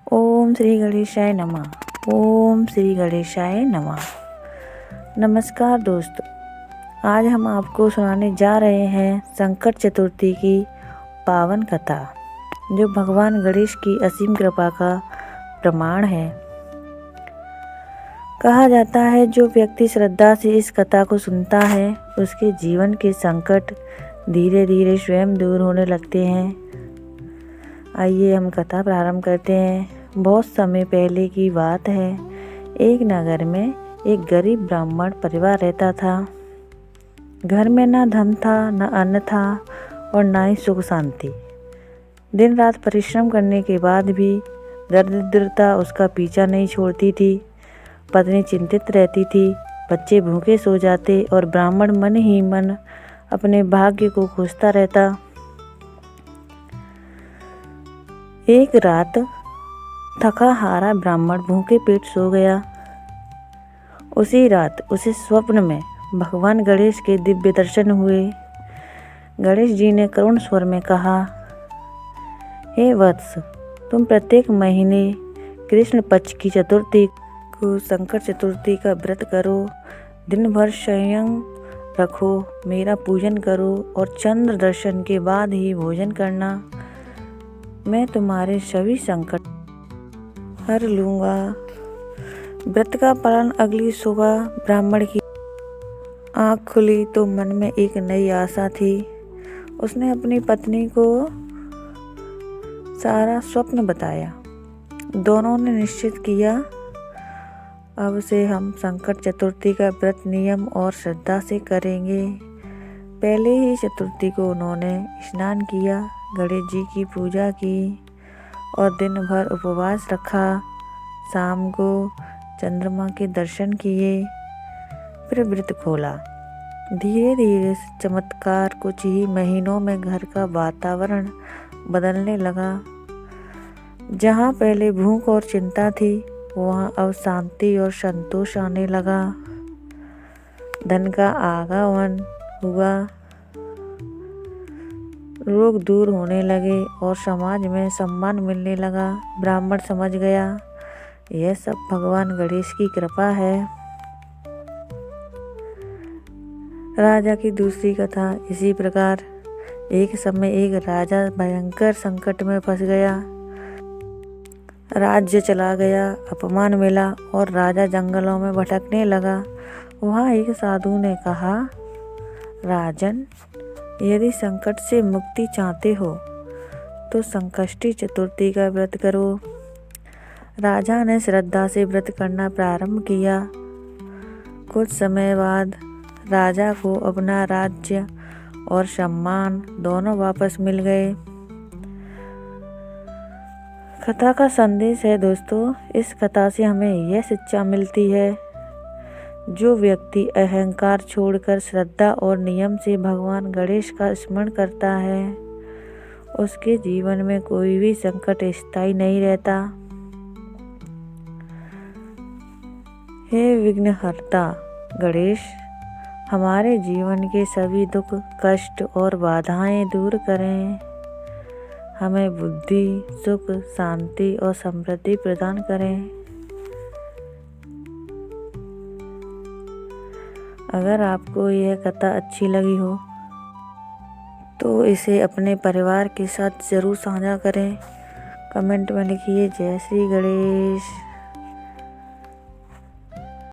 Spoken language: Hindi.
ओम श्री गणेशाय नमः। ओम श्री गणेशाय नमः। नमस्कार दोस्तों, आज हम आपको सुनाने जा रहे हैं संकट चतुर्थी की पावन कथा, जो भगवान गणेश की असीम कृपा का प्रमाण है। कहा जाता है, जो व्यक्ति श्रद्धा से इस कथा को सुनता है, उसके जीवन के संकट धीरे धीरे स्वयं दूर होने लगते हैं। आइए हम कथा प्रारंभ करते हैं। बहुत समय पहले की बात है। एक नगर में एक गरीब ब्राह्मण परिवार रहता था। घर में न धन था, न अन्न था और न ही सुख शांति। दिन रात परिश्रम करने के बाद भी दरिद्रता उसका पीछा नहीं छोड़ती थी। पत्नी चिंतित रहती थी, बच्चे भूखे सो जाते और ब्राह्मण मन ही मन अपने भाग्य को खोजता रहता। एक रात थका हारा ब्राह्मण भूखे पेट सो गया। उसी रात उसे स्वप्न में भगवान गणेश के दिव्य दर्शन हुए। गणेश जी ने करुण स्वर में कहा, हे वत्स, तुम प्रत्येक महीने कृष्ण पक्ष की चतुर्थी को संकट चतुर्थी का व्रत करो। दिन भर संयम रखो, मेरा पूजन करो और चंद्र दर्शन के बाद ही भोजन करना। मैं तुम्हारे सभी संकट हर लूँगा। व्रत का पालन अगली सुबह ब्राह्मण की आँख खुली तो मन में एक नई आशा थी। उसने अपनी पत्नी को सारा स्वप्न बताया। दोनों ने निश्चित किया, अब से हम संकट चतुर्थी का व्रत नियम और श्रद्धा से करेंगे। पहले ही चतुर्थी को उन्होंने स्नान किया, गणेश जी की पूजा की और दिन भर उपवास रखा। शाम को चंद्रमा के दर्शन किए, फिर व्रत खोला। धीरे धीरे चमत्कार कुछ ही महीनों में घर का वातावरण बदलने लगा। जहाँ पहले भूख और चिंता थी, वहाँ अब शांति और संतोष आने लगा। धन का आगमन हुआ, रोग दूर होने लगे और समाज में सम्मान मिलने लगा। ब्राह्मण समझ गया, यह सब भगवान गणेश की कृपा है। राजा की दूसरी कथा इसी प्रकार। एक समय एक राजा भयंकर संकट में फंस गया। राज्य चला गया, अपमान मिला और राजा जंगलों में भटकने लगा। वहाँ एक साधु ने कहा, राजन, यदि संकट से मुक्ति चाहते हो तो संकष्टी चतुर्थी का व्रत करो। राजा ने श्रद्धा से व्रत करना प्रारंभ किया। कुछ समय बाद राजा को अपना राज्य और सम्मान दोनों वापस मिल गए। कथा का संदेश है दोस्तों, इस कथा से हमें यह शिक्षा मिलती है, जो व्यक्ति अहंकार छोड़कर श्रद्धा और नियम से भगवान गणेश का स्मरण करता है, उसके जीवन में कोई भी संकट स्थायी नहीं रहता। हे विघ्नहर्ता गणेश, हमारे जीवन के सभी दुख, कष्ट और बाधाएं दूर करें। हमें बुद्धि, सुख, शांति और समृद्धि प्रदान करें। अगर आपको यह कथा अच्छी लगी हो तो इसे अपने परिवार के साथ ज़रूर साझा करें। कमेंट में लिखिए, जय श्री गणेश।